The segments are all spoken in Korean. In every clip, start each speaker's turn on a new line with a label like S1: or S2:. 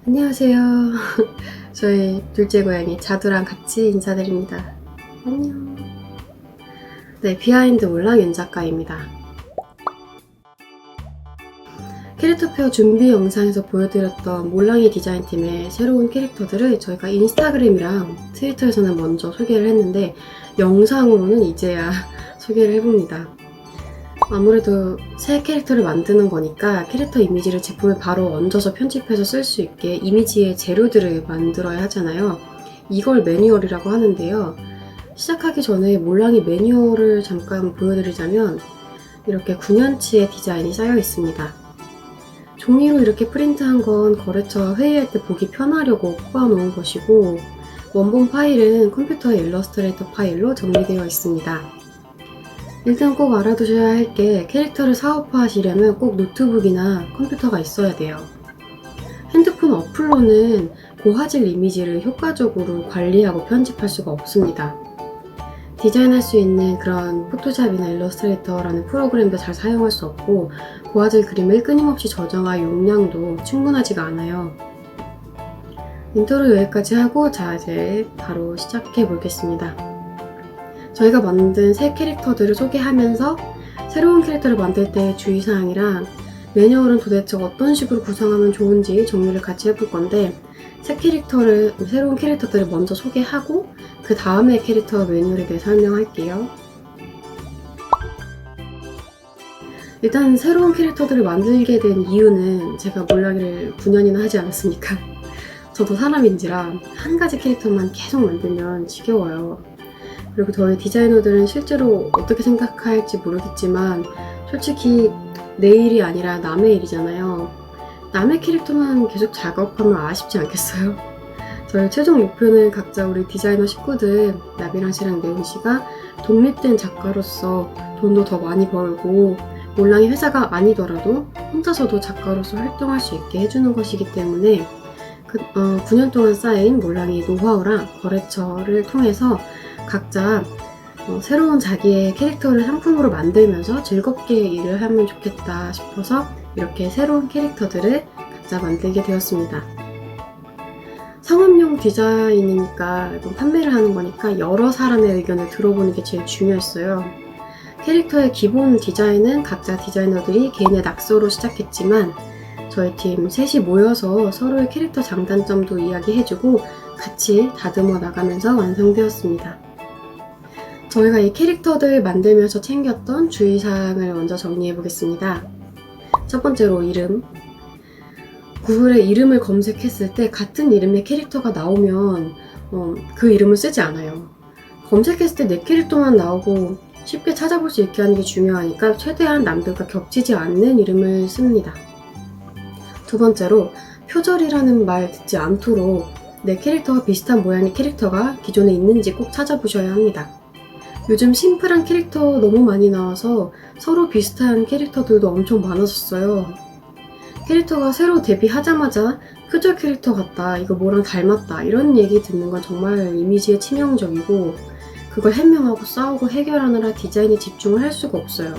S1: 안녕하세요. 저희 둘째 고양이 자두랑 같이 인사드립니다. 안녕. 네, 비하인드 몰랑 윤 작가입니다. 캐릭터페어 준비 영상에서 보여드렸던 몰랑이 디자인팀의 새로운 캐릭터들을 저희가 인스타그램이랑 트위터에서는 먼저 소개를 했는데 영상으로는 이제야 소개를 해봅니다. 아무래도 새 캐릭터를 만드는 거니까 캐릭터 이미지를 제품에 바로 얹어서 편집해서 쓸 수 있게 이미지의 재료들을 만들어야 하잖아요. 이걸 매뉴얼이라고 하는데요. 시작하기 전에 몰랑이 매뉴얼을 잠깐 보여드리자면 이렇게 9년치의 디자인이 쌓여 있습니다. 종이로 이렇게 프린트한 건 거래처와 회의할 때 보기 편하려고 뽑아놓은 것이고 원본 파일은 컴퓨터의 일러스트레이터 파일로 정리되어 있습니다. 일단 꼭 알아두셔야 할 게 캐릭터를 사업화하시려면 꼭 노트북이나 컴퓨터가 있어야 돼요. 핸드폰 어플로는 고화질 이미지를 효과적으로 관리하고 편집할 수가 없습니다. 디자인할 수 있는 그런 포토샵이나 일러스트레이터라는 프로그램도 잘 사용할 수 없고 고화질 그림을 끊임없이 저장할 용량도 충분하지가 않아요. 인트로 여기까지 하고 자 이제 바로 시작해 보겠습니다. 저희가 만든 새 캐릭터들을 소개하면서 새로운 캐릭터를 만들 때 주의사항이랑 매뉴얼은 도대체 어떤 식으로 구성하면 좋은지 정리를 같이 해볼 건데 새로운 캐릭터들을 먼저 소개하고 그 다음에 캐릭터 매뉴얼에 대해 설명할게요. 일단 새로운 캐릭터들을 만들게 된 이유는 제가 몰랑이를 9년이나 하지 않았습니까? 저도 사람인지라 한 가지 캐릭터만 계속 만들면 지겨워요. 그리고 저희 디자이너들은 실제로 어떻게 생각할지 모르겠지만 솔직히 내 일이 아니라 남의 일이잖아요. 남의 캐릭터만 계속 작업하면 아쉽지 않겠어요? 저희 최종 목표는 각자 우리 디자이너 식구들 나비랑 씨랑 네온 씨가 독립된 작가로서 돈도 더 많이 벌고 몰랑이 회사가 아니더라도 혼자서도 작가로서 활동할 수 있게 해주는 것이기 때문에 9년 동안 쌓인 몰랑이 노하우랑 거래처를 통해서 각자 새로운 자기의 캐릭터를 상품으로 만들면서 즐겁게 일을 하면 좋겠다 싶어서 이렇게 새로운 캐릭터들을 각자 만들게 되었습니다. 상업용 디자인이니까 판매를 하는 거니까 여러 사람의 의견을 들어보는 게 제일 중요했어요. 캐릭터의 기본 디자인은 각자 디자이너들이 개인의 낙서로 시작했지만 저희 팀 셋이 모여서 서로의 캐릭터 장단점도 이야기해주고 같이 다듬어 나가면서 완성되었습니다. 저희가 이 캐릭터들 만들면서 챙겼던 주의사항을 먼저 정리해 보겠습니다. 첫 번째로 이름. 구글에 이름을 검색했을 때 같은 이름의 캐릭터가 나오면 그 이름을 쓰지 않아요. 검색했을 때 내 캐릭터만 나오고 쉽게 찾아볼 수 있게 하는 게 중요하니까 최대한 남들과 겹치지 않는 이름을 씁니다. 두 번째로 표절이라는 말 듣지 않도록 내 캐릭터와 비슷한 모양의 캐릭터가 기존에 있는지 꼭 찾아보셔야 합니다. 요즘 심플한 캐릭터 너무 많이 나와서 서로 비슷한 캐릭터들도 엄청 많아졌어요. 캐릭터가 새로 데뷔하자마자 표절 캐릭터 같다, 이거 뭐랑 닮았다 이런 얘기 듣는 건 정말 이미지에 치명적이고 그걸 해명하고 싸우고 해결하느라 디자인에 집중을 할 수가 없어요.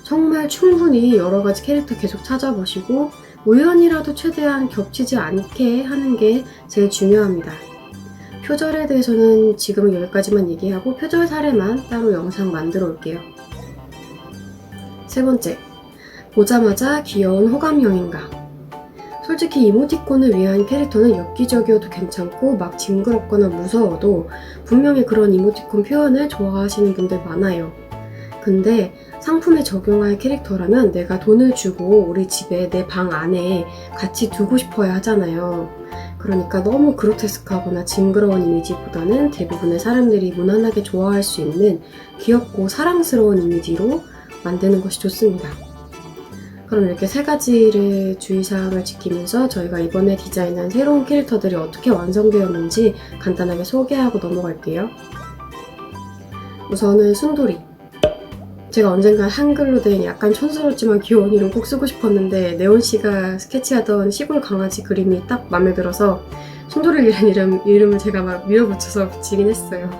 S1: 정말 충분히 여러 가지 캐릭터 계속 찾아보시고 우연이라도 최대한 겹치지 않게 하는 게 제일 중요합니다. 표절에 대해서는 지금은 여기까지만 얘기하고 표절 사례만 따로 영상 만들어 올게요. 세 번째, 보자마자 귀여운 호감형인가? 솔직히 이모티콘을 위한 캐릭터는 엽기적이어도 괜찮고 막 징그럽거나 무서워도 분명히 그런 이모티콘 표현을 좋아하시는 분들 많아요. 근데 상품에 적용할 캐릭터라면 내가 돈을 주고 우리 집에 내 방 안에 같이 두고 싶어야 하잖아요. 그러니까 너무 그로테스크하거나 징그러운 이미지보다는 대부분의 사람들이 무난하게 좋아할 수 있는 귀엽고 사랑스러운 이미지로 만드는 것이 좋습니다. 그럼 이렇게 세 가지를 주의사항을 지키면서 저희가 이번에 디자인한 새로운 캐릭터들이 어떻게 완성되었는지 간단하게 소개하고 넘어갈게요. 우선은 순돌이. 제가 언젠가 한글로 된 약간 촌스럽지만 귀여운 이름 꼭 쓰고 싶었는데 네온씨가 스케치하던 시골 강아지 그림이 딱 마음에 들어서 순돌이라는 이름을 제가 막 밀어붙여서 붙이긴 했어요.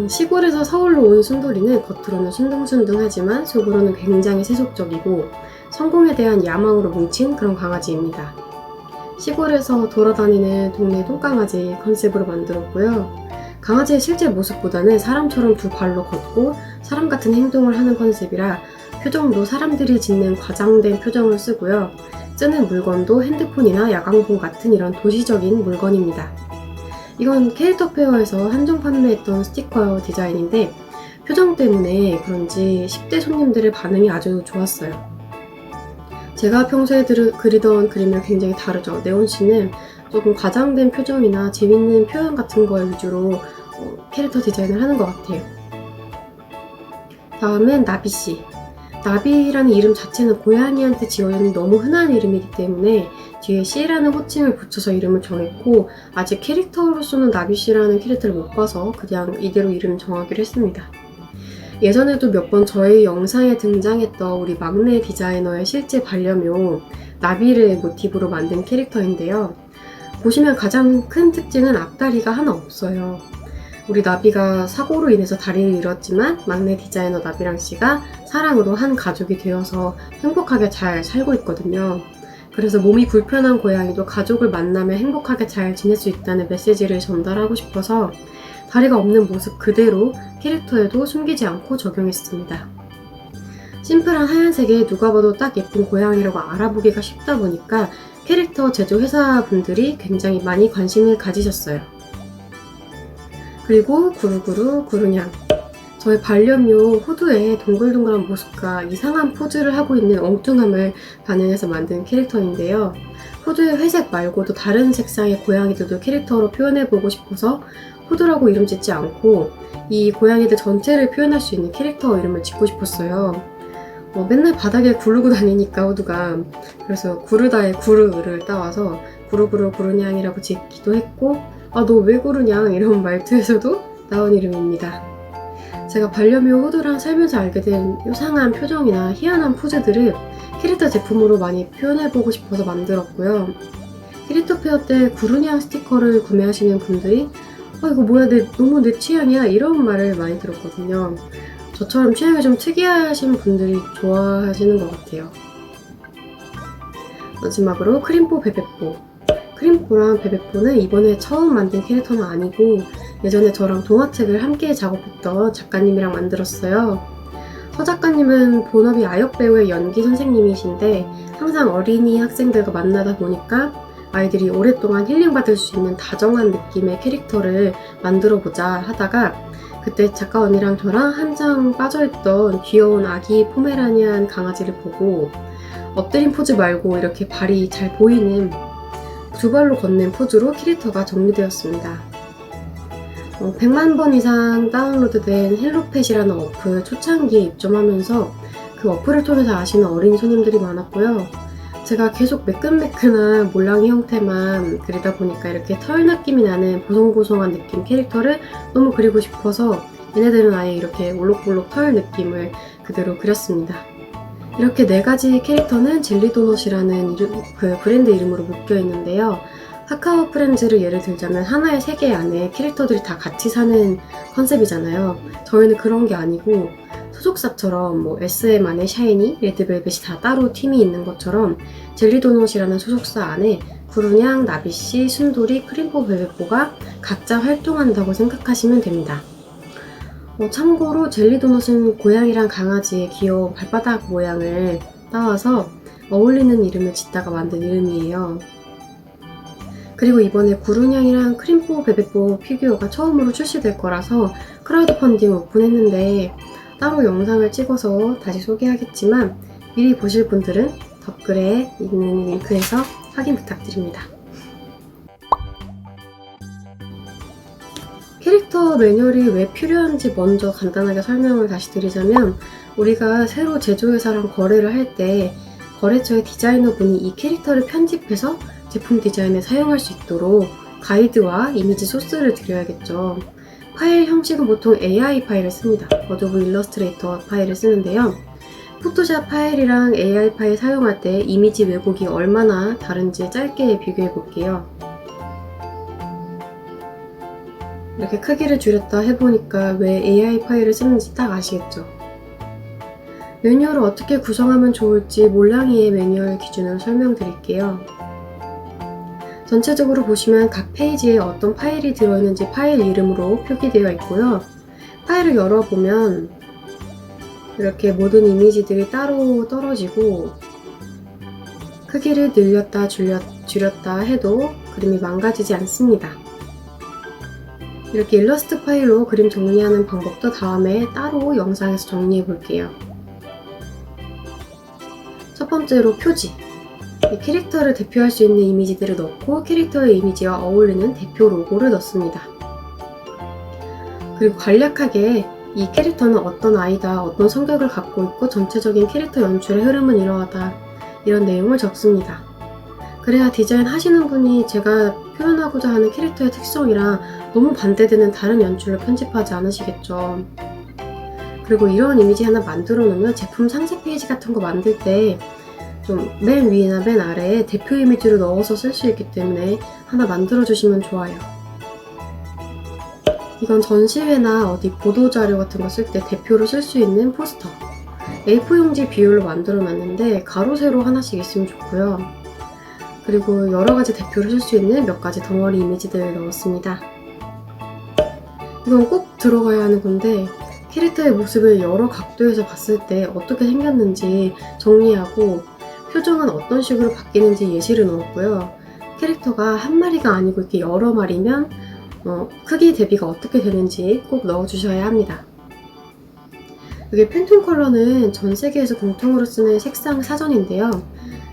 S1: 시골에서 서울로 온 순돌이는 겉으로는 순둥순둥하지만 속으로는 굉장히 세속적이고 성공에 대한 야망으로 뭉친 그런 강아지입니다. 시골에서 돌아다니는 동네 똥강아지 컨셉으로 만들었고요. 강아지의 실제 모습보다는 사람처럼 두 발로 걷고 사람 같은 행동을 하는 컨셉이라 표정도 사람들이 짓는 과장된 표정을 쓰고요. 쓰는 물건도 핸드폰이나 야광봉 같은 이런 도시적인 물건입니다. 이건 캐릭터 페어에서 한정 판매했던 스티커 디자인인데 표정 때문에 그런지 10대 손님들의 반응이 아주 좋았어요. 제가 평소에 그리던 그림이랑 굉장히 다르죠. 네온씨는 조금 과장된 표정이나 재밌는 표현 같은 걸 위주로 캐릭터 디자인을 하는 것 같아요. 다음은 나비씨. 나비라는 이름 자체는 고양이한테 지어진 너무 흔한 이름이기 때문에 뒤에 씨라는 호칭을 붙여서 이름을 정했고 아직 캐릭터로서는 나비씨라는 캐릭터를 못 봐서 그냥 이대로 이름 정하기로 했습니다. 예전에도 몇 번 저희 영상에 등장했던 우리 막내 디자이너의 실제 반려묘 나비를 모티브로 만든 캐릭터인데요. 보시면 가장 큰 특징은 앞다리가 하나 없어요. 우리 나비가 사고로 인해서 다리를 잃었지만 막내 디자이너 나비랑 씨가 사랑으로 한 가족이 되어서 행복하게 잘 살고 있거든요. 그래서 몸이 불편한 고양이도 가족을 만나면 행복하게 잘 지낼 수 있다는 메시지를 전달하고 싶어서 다리가 없는 모습 그대로 캐릭터에도 숨기지 않고 적용했습니다. 심플한 하얀색에 누가 봐도 딱 예쁜 고양이라고 알아보기가 쉽다 보니까 캐릭터 제조 회사분들이 굉장히 많이 관심을 가지셨어요. 그리고 구루구루 구루냥. 저희 반려묘 호두의 동글동글한 모습과 이상한 포즈를 하고 있는 엉뚱함을 반영해서 만든 캐릭터인데요. 호두의 회색 말고도 다른 색상의 고양이들도 캐릭터로 표현해보고 싶어서 호두라고 이름 짓지 않고 이 고양이들 전체를 표현할 수 있는 캐릭터 이름을 짓고 싶었어요. 맨날 바닥에 구르고 다니니까 호두가 그래서 구르다의 구르를 따와서 구루구루 구루냥이라고 짓기도 했고 너 왜 구르냥 이런 말투에서도 나온 이름입니다. 제가 반려묘 호두랑 살면서 알게 된 요상한 표정이나 희한한 포즈들을 캐릭터 제품으로 많이 표현해보고 싶어서 만들었고요. 캐릭터 페어 때 구루냥 스티커를 구매하시는 분들이 이거 뭐야 너무 내 취향이야 이런 말을 많이 들었거든요. 저처럼 취향이 좀 특이하신 분들이 좋아하시는 것 같아요. 마지막으로 크림뽀 베베뽀. 크림뽀랑 베베뽀는 이번에 처음 만든 캐릭터는 아니고 예전에 저랑 동화책을 함께 작업했던 작가님이랑 만들었어요. 서 작가님은 본업이 아역배우의 연기 선생님이신데 항상 어린이 학생들과 만나다 보니까 아이들이 오랫동안 힐링받을 수 있는 다정한 느낌의 캐릭터를 만들어보자 하다가 그때 작가 언니랑 저랑 한창 빠져있던 귀여운 아기 포메라니안 강아지를 보고 엎드린 포즈 말고 이렇게 발이 잘 보이는 두 발로 걷는 포즈로 캐릭터가 정리되었습니다. 100만 번 이상 다운로드된 헬로펫이라는 어플 초창기에 입점하면서 그 어플을 통해서 아시는 어린이 손님들이 많았고요. 제가 계속 매끈매끈한 몰랑이 형태만 그리다 보니까 이렇게 털 느낌이 나는 보송보송한 느낌 캐릭터를 너무 그리고 싶어서 얘네들은 아예 이렇게 올록볼록 털 느낌을 그대로 그렸습니다. 이렇게 4가지 캐릭터는 젤리도넛이라는 그 브랜드 이름으로 묶여 있는데요. 카카오 프렌즈를 예를 들자면 하나의 세계 안에 캐릭터들이 다 같이 사는 컨셉이잖아요. 저희는 그런 게 아니고 소속사처럼 SM 안에 샤이니, 레드벨벳이 다 따로 팀이 있는 것처럼 젤리도넛이라는 소속사 안에 구루냥, 나비씨, 순돌이, 크림뽀, 베베뽀가 각자 활동한다고 생각하시면 됩니다. 참고로 젤리도넛은 고양이랑 강아지의 귀여운 발바닥 모양을 따와서 어울리는 이름을 짓다가 만든 이름이에요. 그리고 이번에 구루냥이랑 크림뽀, 베베뽀 피규어가 처음으로 출시될 거라서 크라우드 펀딩 오픈했는데 따로 영상을 찍어서 다시 소개하겠지만 미리 보실 분들은 댓글에 있는 링크에서 확인 부탁드립니다. 캐릭터 매뉴얼이 왜 필요한지 먼저 간단하게 설명을 다시 드리자면 우리가 새로 제조회사랑 거래를 할 때 거래처의 디자이너분이 이 캐릭터를 편집해서 제품 디자인에 사용할 수 있도록 가이드와 이미지 소스를 드려야겠죠. 파일 형식은 보통 AI 파일을 씁니다. 어도브 일러스트레이터 파일을 쓰는데요. 포토샵 파일이랑 AI 파일 사용할 때 이미지 왜곡이 얼마나 다른지 짧게 비교해 볼게요. 이렇게 크기를 줄였다 해보니까 왜 AI 파일을 쓰는지 딱 아시겠죠? 매뉴얼을 어떻게 구성하면 좋을지 몰랑이의 매뉴얼 기준으로 설명드릴게요. 전체적으로 보시면 각 페이지에 어떤 파일이 들어있는지 파일 이름으로 표기되어 있고요. 파일을 열어보면 이렇게 모든 이미지들이 따로 떨어지고 크기를 늘렸다 줄였다 해도 그림이 망가지지 않습니다. 이렇게 일러스트 파일로 그림 정리하는 방법도 다음에 따로 영상에서 정리해 볼게요. 첫 번째로 표지. 이 캐릭터를 대표할 수 있는 이미지들을 넣고 캐릭터의 이미지와 어울리는 대표 로고를 넣습니다. 그리고 간략하게 이 캐릭터는 어떤 아이다, 어떤 성격을 갖고 있고 전체적인 캐릭터 연출의 흐름은 이러하다, 이런 내용을 적습니다. 그래야 디자인 하시는 분이 제가 표현하고자 하는 캐릭터의 특성이랑 너무 반대되는 다른 연출을 편집하지 않으시겠죠. 그리고 이런 이미지 하나 만들어 놓으면 제품 상세 페이지 같은 거 만들 때 좀 맨 위나 맨 아래에 대표 이미지를 넣어서 쓸 수 있기 때문에 하나 만들어 주시면 좋아요. 이건 전시회나 어디 보도자료 같은 거 쓸 때 대표로 쓸 수 있는 포스터. A4 용지 비율로 만들어 놨는데 가로 세로 하나씩 있으면 좋고요. 그리고 여러 가지 대표로 쓸 수 있는 몇 가지 덩어리 이미지들을 넣었습니다. 이건 꼭 들어가야 하는 건데 캐릭터의 모습을 여러 각도에서 봤을 때 어떻게 생겼는지 정리하고 표정은 어떤 식으로 바뀌는지 예시를 넣었고요. 캐릭터가 한 마리가 아니고 이렇게 여러 마리면 크기 대비가 어떻게 되는지 꼭 넣어주셔야 합니다. 이게 팬톤 컬러는 전 세계에서 공통으로 쓰는 색상 사전인데요.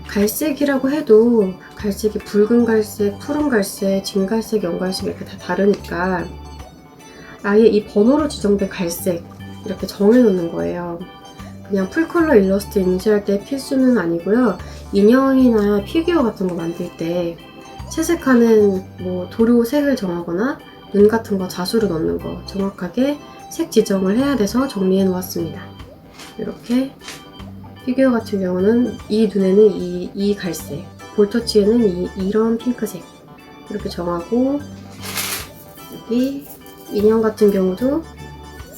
S1: 갈색이라고 해도 갈색이 붉은 갈색, 푸른 갈색, 진갈색, 연갈색 이렇게 다 다르니까 아예 이 번호로 지정된 갈색 이렇게 정해놓는 거예요. 그냥 풀컬러 일러스트 인쇄할 때 필수는 아니고요. 인형이나 피규어 같은 거 만들 때 채색하는 뭐 도료 색을 정하거나 눈 같은 거 자수로 넣는 거 정확하게 색 지정을 해야 돼서 정리해 놓았습니다. 이렇게 피규어 같은 경우는 이 눈에는 이 갈색, 볼터치에는 이런 핑크색 이렇게 정하고 여기 인형 같은 경우도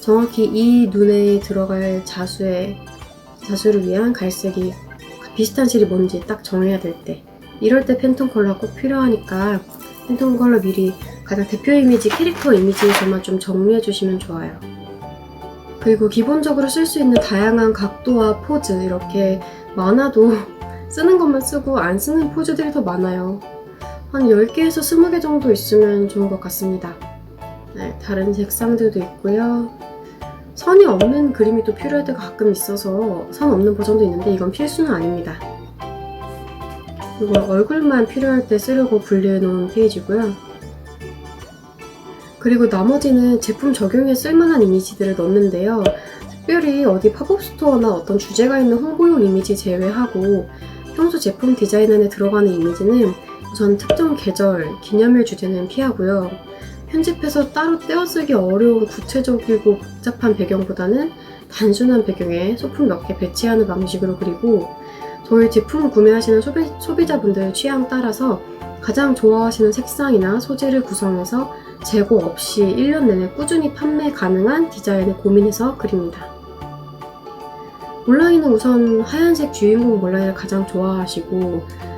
S1: 정확히 이 눈에 들어갈 자수를 위한 갈색이 비슷한 실이 뭔지 딱 정해야 될 때 이럴 때 팬톤 컬러가 꼭 필요하니까 팬톤 컬러 미리 가장 대표 이미지, 캐릭터 이미지에서만 좀 정리해 주시면 좋아요. 그리고 기본적으로 쓸 수 있는 다양한 각도와 포즈 이렇게 많아도 쓰는 것만 쓰고 안 쓰는 포즈들이 더 많아요. 한 10개에서 20개 정도 있으면 좋은 것 같습니다. 네, 다른 색상들도 있고요. 선이 없는 그림이 또 필요할 때가 가끔 있어서 선 없는 버전도 있는데 이건 필수는 아닙니다. 이건 얼굴만 필요할 때 쓰려고 분리해 놓은 페이지고요. 그리고 나머지는 제품 적용에 쓸만한 이미지들을 넣는데요. 특별히 어디 팝업 스토어나 어떤 주제가 있는 홍보용 이미지 제외하고 평소 제품 디자인 안에 들어가는 이미지는 우선 특정 계절, 기념일 주제는 피하고요. 편집해서 따로 떼어쓰기 어려운 구체적이고 복잡한 배경보다는 단순한 배경에 소품 몇 개 배치하는 방식으로 그리고 저희 제품 구매하시는 소비자분들 취향 따라서 가장 좋아하시는 색상이나 소재를 구성해서 재고 없이 1년 내내 꾸준히 판매 가능한 디자인을 고민해서 그립니다. 몰랑이는 우선 하얀색 주인공 몰랑이를 가장 좋아하시고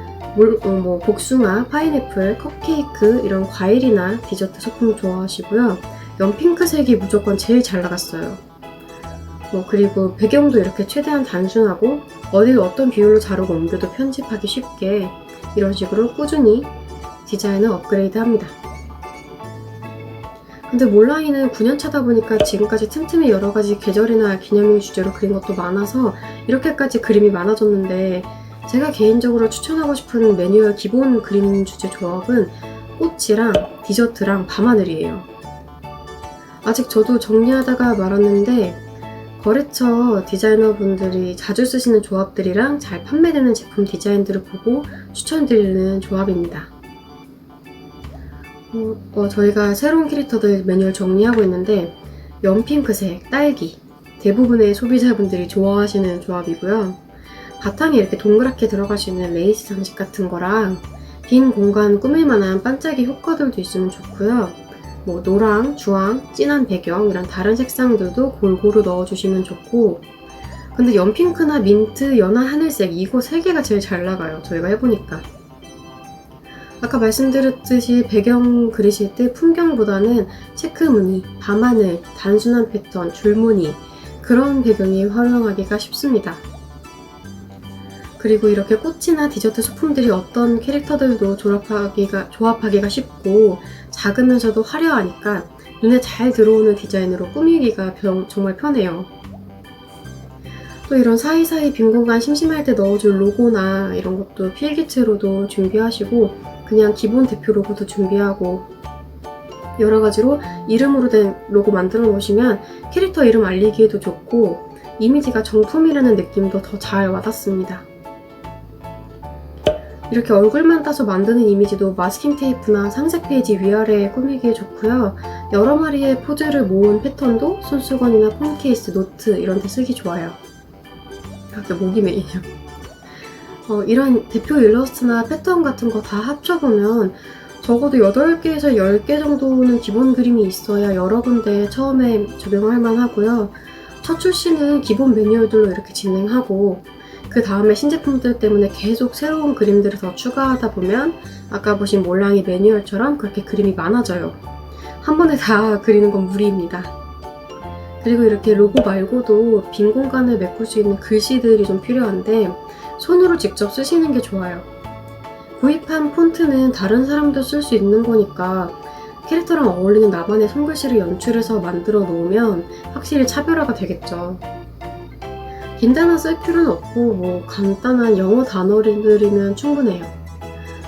S1: 복숭아, 파인애플, 컵케이크 이런 과일이나 디저트 소품 좋아하시고요. 연핑크색이 무조건 제일 잘 나갔어요. 그리고 배경도 이렇게 최대한 단순하고 어딜 어떤 비율로 자르고 옮겨도 편집하기 쉽게 이런 식으로 꾸준히 디자인을 업그레이드합니다. 근데 몰랑이는 9년차다 보니까 지금까지 틈틈이 여러가지 계절이나 기념일 주제로 그린 것도 많아서 이렇게까지 그림이 많아졌는데 제가 개인적으로 추천하고 싶은 매뉴얼 기본 그림 주제 조합은 꽃이랑 디저트랑 밤하늘이에요. 아직 저도 정리하다가 말았는데 거래처 디자이너분들이 자주 쓰시는 조합들이랑 잘 판매되는 제품 디자인들을 보고 추천드리는 조합입니다. 저희가 새로운 캐릭터들 매뉴얼 정리하고 있는데 연핑크색, 딸기 대부분의 소비자분들이 좋아하시는 조합이고요. 바탕에 이렇게 동그랗게 들어갈 수 있는 레이스 장식 같은 거랑 빈 공간 꾸밀 만한 반짝이 효과들도 있으면 좋고요. 노랑, 주황, 진한 배경 이런 다른 색상들도 골고루 넣어주시면 좋고 근데 연핑크나 민트, 연한 하늘색 이거 3개가 제일 잘 나가요. 저희가 해보니까 아까 말씀드렸듯이 배경 그리실 때 풍경보다는 체크무늬, 밤하늘, 단순한 패턴, 줄무늬 그런 배경이 활용하기가 쉽습니다. 그리고 이렇게 꽃이나 디저트 소품들이 어떤 캐릭터들도 조합하기가 쉽고 작으면서도 화려하니까 눈에 잘 들어오는 디자인으로 꾸미기가 정말 편해요. 또 이런 사이사이 빈 공간 심심할 때 넣어줄 로고나 이런 것도 필기체로도 준비하시고 그냥 기본 대표 로고도 준비하고 여러 가지로 이름으로 된 로고 만들어 놓으시면 캐릭터 이름 알리기에도 좋고 이미지가 정품이라는 느낌도 더 잘 와닿습니다. 이렇게 얼굴만 따서 만드는 이미지도 마스킹 테이프나 상세 페이지 위아래에 꾸미기에 좋고요. 여러 마리의 포즈를 모은 패턴도 손수건이나 폰 케이스, 노트 이런 데 쓰기 좋아요. 이렇게 목이 메이네요. 이런 대표 일러스트나 패턴 같은 거 다 합쳐보면 적어도 8개에서 10개 정도는 기본 그림이 있어야 여러 군데 처음에 적용할 만하고요. 첫 출시는 기본 매뉴얼들로 이렇게 진행하고 그 다음에 신제품들 때문에 계속 새로운 그림들을 더 추가하다 보면 아까 보신 몰랑이 매뉴얼처럼 그렇게 그림이 많아져요. 한 번에 다 그리는 건 무리입니다. 그리고 이렇게 로고 말고도 빈 공간을 메꿀 수 있는 글씨들이 좀 필요한데 손으로 직접 쓰시는 게 좋아요. 구입한 폰트는 다른 사람도 쓸 수 있는 거니까 캐릭터랑 어울리는 나만의 손글씨를 연출해서 만들어 놓으면 확실히 차별화가 되겠죠. 긴 단어 쓸 필요는 없고 간단한 영어 단어들이면 충분해요.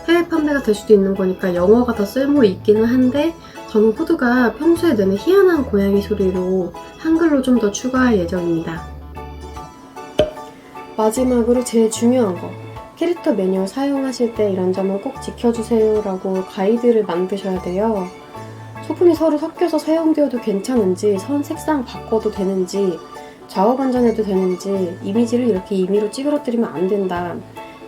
S1: 해외 판매가 될 수도 있는 거니까 영어가 더 쓸모 있기는 한데 저는 후드가 평소에 내는 희한한 고양이 소리로 한글로 좀 더 추가할 예정입니다. 마지막으로 제일 중요한 거, 캐릭터 매뉴얼 사용하실 때 이런 점을 꼭 지켜주세요 라고 가이드를 만드셔야 돼요. 소품이 서로 섞여서 사용되어도 괜찮은지, 선 색상 바꿔도 되는지, 좌우 반전해도 되는지, 이미지를 이렇게 임의로 찌그러뜨리면 안 된다,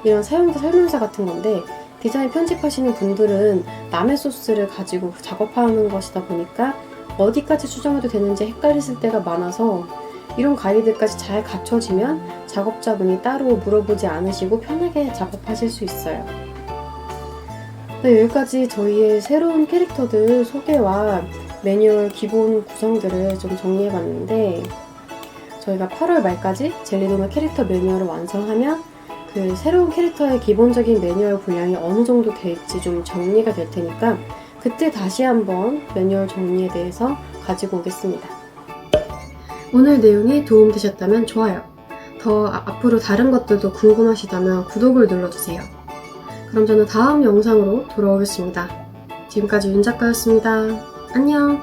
S1: 이런 사용자 설명서 같은 건데 디자인 편집하시는 분들은 남의 소스를 가지고 작업하는 것이다 보니까 어디까지 수정해도 되는지 헷갈리실 때가 많아서 이런 가이드까지 잘 갖춰지면 작업자분이 따로 물어보지 않으시고 편하게 작업하실 수 있어요. 네, 여기까지 저희의 새로운 캐릭터들 소개와 매뉴얼 기본 구성들을 좀 정리해봤는데 저희가 8월 말까지 젤리도너 캐릭터 매뉴얼을 완성하면 그 새로운 캐릭터의 기본적인 매뉴얼 분량이 어느 정도 될지 좀 정리가 될 테니까 그때 다시 한번 매뉴얼 정리에 대해서 가지고 오겠습니다. 오늘 내용이 도움되셨다면 좋아요. 더 앞으로 다른 것들도 궁금하시다면 구독을 눌러주세요. 그럼 저는 다음 영상으로 돌아오겠습니다. 지금까지 윤 작가였습니다. 안녕!